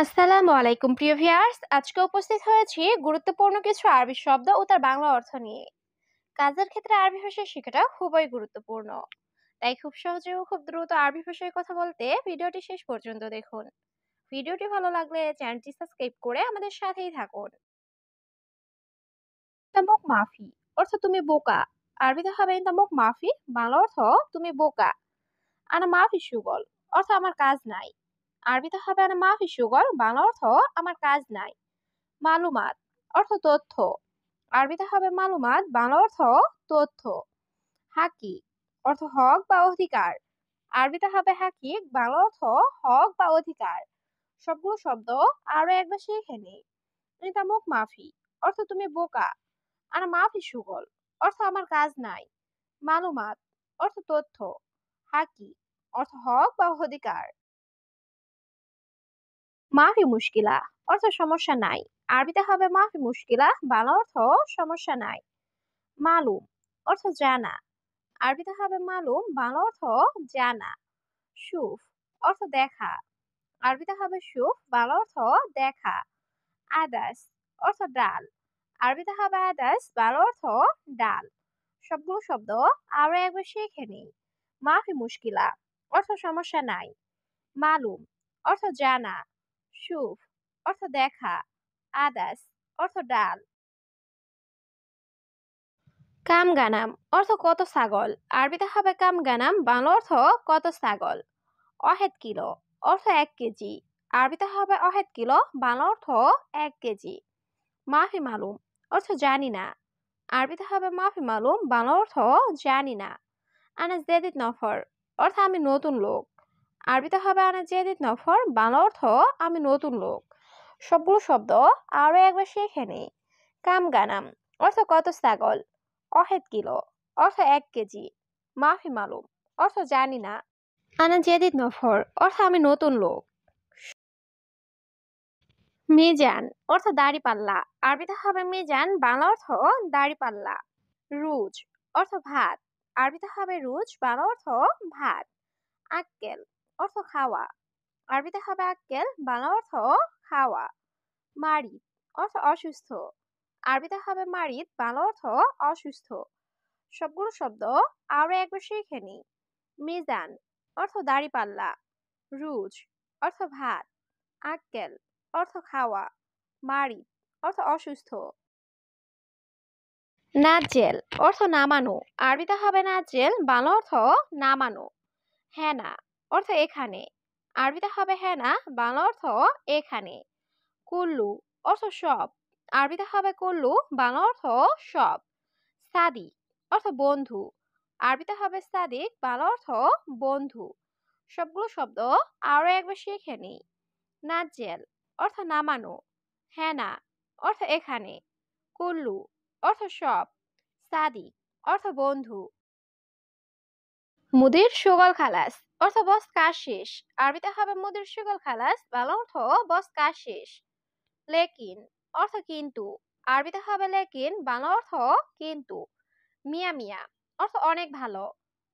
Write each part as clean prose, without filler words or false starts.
আসসালামু আলাইকুম প্রিয় ভিউয়ার্স, আজকে উপস্থিত হয়েছি গুরুত্বপূর্ণ কিছু আরবি শব্দ ও তার বাংলা অর্থ নিয়ে। কাজের ক্ষেত্রে আরবি ভাষা শেখাটা খুবই গুরুত্বপূর্ণ। তাই খুব সহজে ও খুব দ্রুত আরবি ভাষায় কথা বলতে ভিডিওটি শেষ পর্যন্ত দেখুন। ভিডিওটি ভালো লাগলে চ্যানেলটি সাবস্ক্রাইব করে আমাদের সাথেই থাকুন। তামুক মাফি অর্থ তুমি বোকা। আরবিতে হবে তামুক মাফি, বাংলা অর্থ তুমি বোকা। আনা মাফি সুগল অর্থ আমার কাজ নাই। আরবিতে হবে আনা মাফি সুগল, বাংলা অর্থ আমার কাজ নাই। মালুমাত অর্থ তথ্য। আরবিতে হবে মালুমাত, বাংলা অর্থ তথ্য। হাকি অর্থ হক বা অধিকার। আরবিতে হবে হাকিক, বাংলা অর্থ হক বা অধিকার। সবগুলো শব্দ আরো একবার শিখে নিই। নিতামুক মাফি অর্থ তুমি বোকা। আর মাফি সুগল অর্থ আমার কাজ নাই। মালুমাত অর্থ তথ্য। হাকি অর্থ হক বা অধিকার। মাফি মুশকিলা অর্থ সমস্যা নাই। আরবিতে হবে মাফি মুশকিলা, বাংলা অর্থ সমস্যা নাই। মালুম অর্থ জানা। আরবিতে হবে মালুম, বাংলা অর্থ জানা। সুফ অর্থ দেখা। আরবিতে হবে সুফ, বাংলা অর্থ দেখা। আদাস অর্থ ডাল। আরবিতে হবে আদাস, বাংলা অর্থ ডাল। সবগুলো শব্দ আরো একবার শিখে নিই। মাফি মুশকিলা অর্থ সমস্যা নাই। মালুম অর্থ জানা। সুফ অর্থ দেখা। আদাস অর্থ ডাল। কামগানাম অর্থ কত ছাগল। আরবিতে হবে কামগানাম, বাংলা অর্থ কত ছাগল। অহেদ কিলো অর্থ 1 কেজি। আরবিতে হবে অহেদ কিলো, বাংলা অর্থ 1 কেজি। মাফি মালুম অর্থ জানি না। আরবিতে হবে মাফি মালুম, বাংলা অর্থ জানি না। আনা জেদিদ নফর অর্থ আমি নতুন লোক। আরবিতে হবে আনা জেদিদ নফর, বাংলা অর্থ আমি নতুন লোক। সবগুলো শব্দ আরো একবার শিখে নেই। কামগানাম অর্থ কত ছাগল। অহেদ কিলো অর্থ 1 কেজি। মাফি মালুম অর্থ জানি না। আনা জেদিদ নফর অর্থ আমি নতুন লোক। মিজান অর্থ দাড়িপাল্লা। আরবিতে হবে মিজান, বাংলা অর্থ দাড়িপাল্লা। রুজ অর্থ ভাত। আরবিতে হবে রুজ, বাংলা অর্থ ভাত। আক্কেল অর্থ খাওয়া। আরবিতে হবে আক্কেল, বাংলা অর্থ খাওয়া। মারিদ অর্থ অসুস্থ। আরবিতে হবে মারিদ, বাংলা অর্থ অসুস্থ। সবগুলো শব্দ আরো একবার শিখে নিই। মিজান অর্থ দাড়িপাল্লা। রুজ অর্থ ভাত। আক্কেল অর্থ খাওয়া। মারিদ অর্থ অসুস্থ। নাজেল অর্থ নামানো। আরবিতে হবে নাজেল, বাংলা অর্থ নামানো। হেনা অর্থ এখানে। আরবিতে হবে হেনা, বাংলা অর্থ এখানে। কুল্লু অর্থ সব। আরবিতে হবে কুল্লু, বাংলা অর্থ সব। সাদিক অর্থ বন্ধু। আরবিতে হবে সাদিক, বাংলা অর্থ বন্ধু। সবগুলো শব্দ আরো একবার শিখে নিই। নাজেল অর্থ নামানো। হেনা অর্থ এখানে। কুল্লু অর্থ সব। সাদিক অর্থ বন্ধু। মুদির সুগল খালাস অর্থ বস কাজ শেষ। আরবিতে হবে মুদির সুগল খালাস, বাংলা অর্থ বস কাজ শেষ। লেকিন অর্থ কিন্তু। আরবিতে হবে লেকিন, বাংলা অর্থ কিন্তু। মিয়া মিয়া অর্থ অনেক ভালো।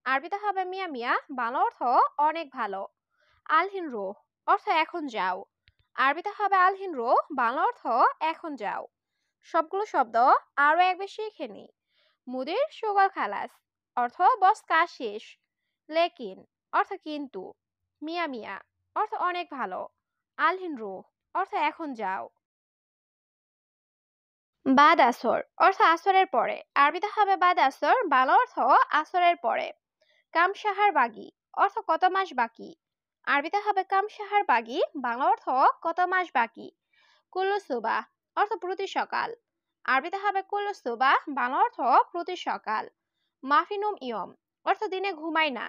আরবিতে হবে মিয়া মিয়া, বাংলা অর্থ অনেক ভালো। আলহিন রোহ অর্থ এখন যাও। আরবিতে হবে আলহিন রোহ, বাংলা অর্থ এখন যাও। সবগুলো শব্দ আরো একবার শিখে নিই। মুদির সুগল খালাস অর্থ বস কাজ শেষ। লেকিন অর্থ কিন্তু। মিয়া মিয়া অর্থ অনেক ভালো। আলহিন রুহ অর্থ এখন যাও। বাদ আসর অর্থ আসরের পরে। আরবিতে হবে বাদ আসর, বাংলা অর্থ আসরের পরে। কাম সাহার বাগি অর্থ কত মাস বাকি। আরবিতে হবে কাম সাহার বাগি, বাংলা অর্থ কত মাস বাকি। কুল্লু সুবাহ অর্থ প্রতি সকাল। আরবিতে হবে কুল্লু সুবাহ, বাংলা অর্থ প্রতি সকাল। মাফিনুম ইয়ম অর্থ দিনে ঘুমাই না।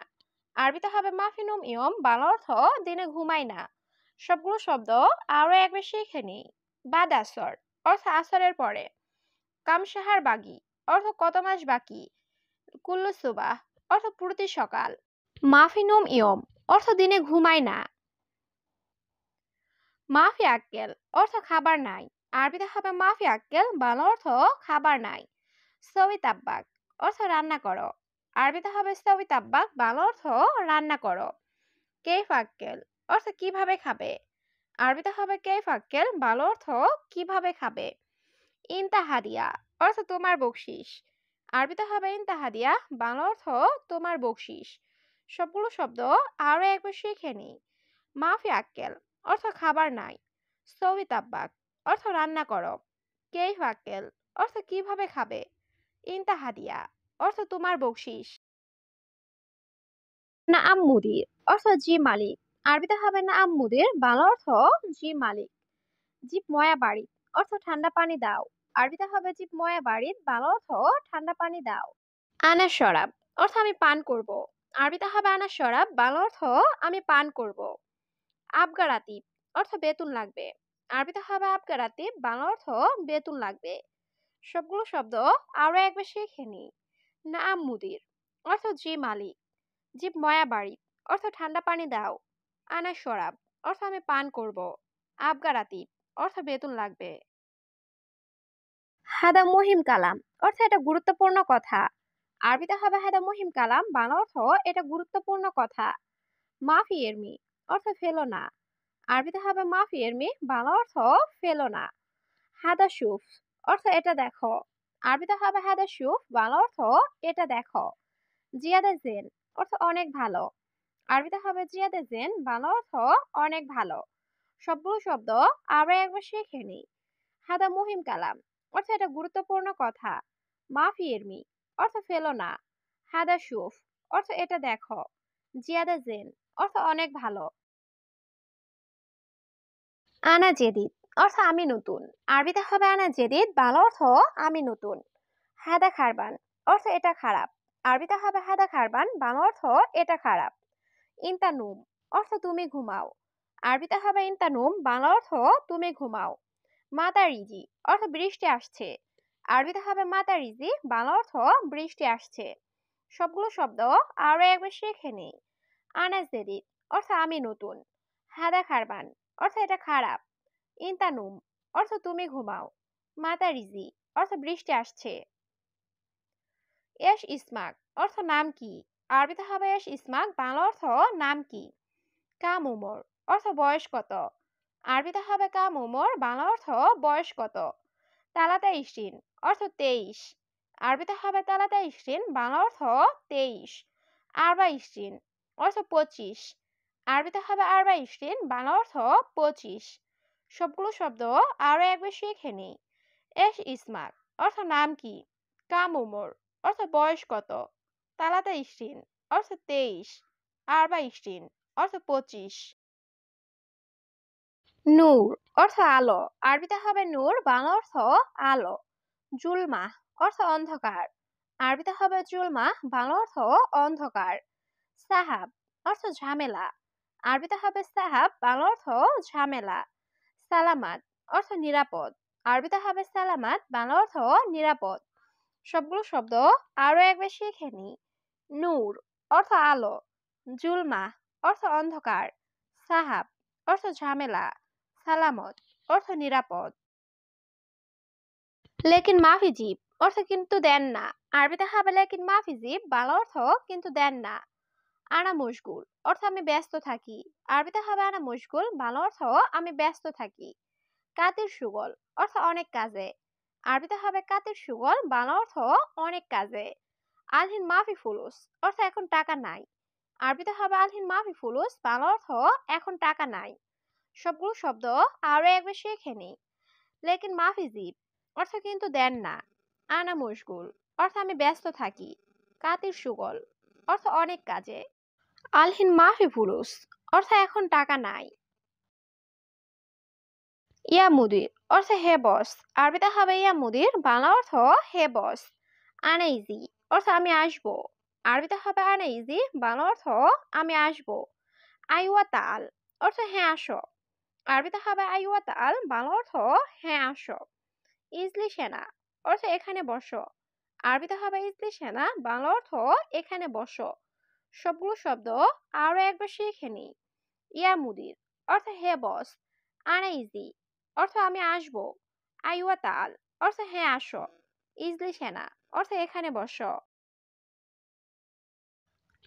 আরবিতে হবে মাফিনুম ইয়ম, বাংলা অর্থ দিনে ঘুমাই না। সবগুলো শব্দ আরো একবার শিখে নিই। বাদ আসর অর্থ আসরের পরে। কামসাহার বাগি অর্থ কত মাস বাকি। কুল্লু সুবাহ অর্থ প্রতি সকাল। মাফিনুম ইয়ম অর্থ দিনে ঘুমাই না। মাফি আক্কেল অর্থ খাবার নাই। আরবিতে হবে মাফি আক্কেল, বাংলা অর্থ খাবার নাই। সবি তাব্বাক অর্থ রান্না করো। আরবিতে হবে সবি তাব্বাক, বাংলা অর্থ রান্না করো। কেফ আক্কেল অর্থ কিভাবে খাবে। আরবিতে হবে কেইফ আক্কেল, বাংলা অর্থ কিভাবে খাবে। ইনতা হাদিয়া অর্থ তোমার বকশিস। আরবিতে হবে ইনতা হাদিয়া, বাংলা অর্থ তোমার বকশিস। সবগুলো শব্দ আরো একবার শিখে নিই। মাফি আক্কেল অর্থ খাবার নাই। সৌই তাব্বাক অর্থ রান্না করো। কেইফ আক্কেল অর্থ কিভাবে খাবে। ইনতা হাদিয়া অর্থ তোমার বকশিস। নাআম মুদির অর্থ জি মালিক। আরবিতে হবে নাআম মুদির, বাংলা অর্থ জি মালিক। জিপ ময়া বাড়ি অর্থ ঠান্ডা পানি দাও। আরবিতে হবে জিপ ময়া বাড়ি, বাংলা অর্থ ঠান্ডা পানি দাও। আনা শরাব অর্থ আমি পান করব। আরবিতে হবে আনা শরাব, বাংলা অর্থ আমি পান করব। আবগারাতিব অর্থ বেতন লাগবে। আরবিতে হবে আবগারাতিব, বাংলা অর্থ বেতন লাগবে। সবগুলো শব্দ আরো একবার শিখে নিই। নাআম মুদির অর্থ জি মালিক। জিপ ময়া বাড়ি অর্থ ঠান্ডা পানি দাও। আনা শরাব অর্থ আমি পান করব। আবগারাতিব অর্থ বেতন লাগবে। হাদা মুহিম কালাম অর্থ এটা গুরুত্বপূর্ণ কথা। আরবিতে হবে হাদা মুহিম কালাম, বাংলা অর্থ এটা গুরুত্বপূর্ণ কথা। মাফি এরমি অর্থ ফেলো না। আরবিতে হবে মাফি এরমি, বাংলা অর্থ ফেলো না। হাদা শুফ অর্থ এটা দেখো। আরবিতে হবে হাদা শুফ, বাংলা অর্থ এটা দেখো। জিয়াদা জেন অর্থ অনেক ভালো। আরবিতে হবে জিয়াদা জেন, বাংলা অর্থ অনেক ভালো। সবগুলো শব্দ আরো একবার শিখে নিই। হাদা মুহিম কালাম অর্থ এটা গুরুত্বপূর্ণ কথা। মাফি এরমি অর্থ ফেলো না। হাদা শুফ অর্থ এটা দেখো। জিয়াদা জেন অর্থ অনেক ভালো। আনা জেদিদ অর্থ আমি নতুন। আরবিতে হবে আনা জেদিদ, বাংলা অর্থ আমি নতুন। হাদা খারবান অর্থ এটা খারাপ। আরবিতে হবে হাদা খারবান, বাংলা অর্থ এটা খারাপ। ইনতা নুম অর্থ তুমি ঘুমাও। আরবিতে হবে ইনতা নুম, বাংলা অর্থ তুমি ঘুমাও। মাতারিজি অর্থ বৃষ্টি আসছে। আরবিতে হবে মাতারিজি, বাংলা অর্থ বৃষ্টি আসছে। সবগুলো শব্দ আরো একবার শিখে নেই। আনা জেদিদ অর্থ আমি নতুন। হাদা খারবান অর্থ এটা খারাপ। ইনতানুম অর্থ তুমি ঘুমাও। মাতারিজি অর্থ বৃষ্টি আসছে। এশ ইসমাক অর্থ নাম কি। আরবিতে হবে এশ ইসমাক, বাংলা অর্থ নাম কি। কাম উমর অর্থ বয়স কত। আরবিতে হবে কাম উমর, বাংলা অর্থ বয়স কত। তালাতা ইশরিন অর্থ 23। আরবিতে হবে তালাতা ইশরিন, বাংলা অর্থ 23। আরবা ইশরিন অর্থ 25। আরবিতে হবে আরবা ইশরিন, বাংলা অর্থ 25। সবগুলো শব্দ আরো একবার শিখে নিই। এশ ইসমাক অর্থ নাম কি। কাম উমর অর্থ বয়স কত। তালাতা ইশরিন অর্থ 23। আরবা ইশরিন অর্থ 25। নূর অর্থ আলো। আরবিতে হবে নূর, বাংলা অর্থ আলো। জুলমা অর্থ অন্ধকার। আরবিতে হবে জুলমা, বাংলা অর্থ অন্ধকার। সাহাব অর্থ ঝামেলা। আরবিতে হবে সাহাব, বাংলা অর্থ ঝামেলা। সালামাত অর্থ নিরাপদ। আরবিতে হবে সালামাত, বাংলা অর্থ নিরাপদ। সবগুলো শব্দ আরো একবার শিখে নিই। নূর অর্থ আলো। জুলমা অর্থ অন্ধকার। সাহাব অর্থ ঝামেলা। সালামত অর্থ নিরাপদ। লেকিন মাফি জিব অর্থ কিন্তু দেন না। আরবিতে হবে লেকিন মাফি জিব, বাংলা অর্থ কিন্তু দেন না। আনা মশগুল অর্থ আমি ব্যস্ত থাকি। আরবিতে হবে আনা মশগুল, বাংলা অর্থ আমি ব্যস্ত থাকি। কাতির সুগল অর্থ অনেক কাজে। আরবিতে হবে কাতির সুগল, বাংলা অর্থ অনেক কাজে। আলহিন মাফি ফুলুস অর্থ এখন টাকা নাই। আরবিতে হবে আলহিন মাফি ফুলুস, বাংলা অর্থ এখন টাকা নাই। সবগুলো শব্দ আরো একবার শিখে নিই। লেকিন মাফি জিব অর্থ কিন্তু দেন না। আনা মশগুল অর্থ আমি ব্যস্ত থাকি। কাতির সুগল অর্থ অনেক কাজে। আলহিন মাফি ফুলুস অর্থ এখন টাকা নাই। ইয়া মুদির অর্থ হে বস। আরবিতে হবে ইয়া মুদির, বাংলা অর্থ হে বস। আনা ইজি অর্থ আমি আসবো। আরবিতে হবে আনা ইজি, বাংলা অর্থ আমি আসবো। আইওয়া তাল অর্থ হ্যাঁ আসো। আরবিতে হবে আইওয়া তাল, বাংলা অর্থ হ্যাঁ আসো। ইজলি সেনা অর্থ এখানে বসো। আরবিতে হবে ইজলি সেনা, বাংলা অর্থ এখানে বসো। সবগুলো শব্দ আরো একবার শিখে নিই। ইয়া মুদির অর্থ হে বস। আনা ইজি অর্থ আমি আসবো। আইওয়া তাল অর্থ হ্যাঁ আসো। ইজলি সেনা অর্থ এখানে বসো।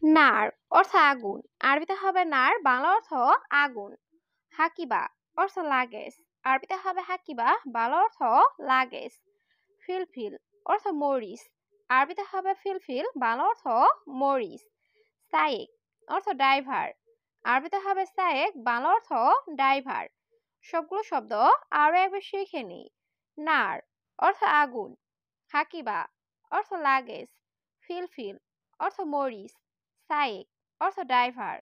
নার অর্থ আগুন। আরবিতে হবে নার, বাংলা অর্থ আগুন। হাকিবা অর্থ লাগেজ, আরবিতে হবে হাকিবা, বাংলা অর্থ লাগেজ। ফিলফিল অর্থ মরিচ, আরবিতে হবে ফিলফিল, বাংলা অর্থ মরিচ। সাইক অর্থ ড্রাইভার, আরবিতে হবে সায়েক, বাংলা অর্থ ড্রাইভার। সবগুলো শব্দ আরো একবার শিখে নিই। নার অর্থ আগুন, হাকিবা অর্থ লাগেজ, ফিলফিল অর্থ মরিচ, সাইক অর্থ ড্রাইভার।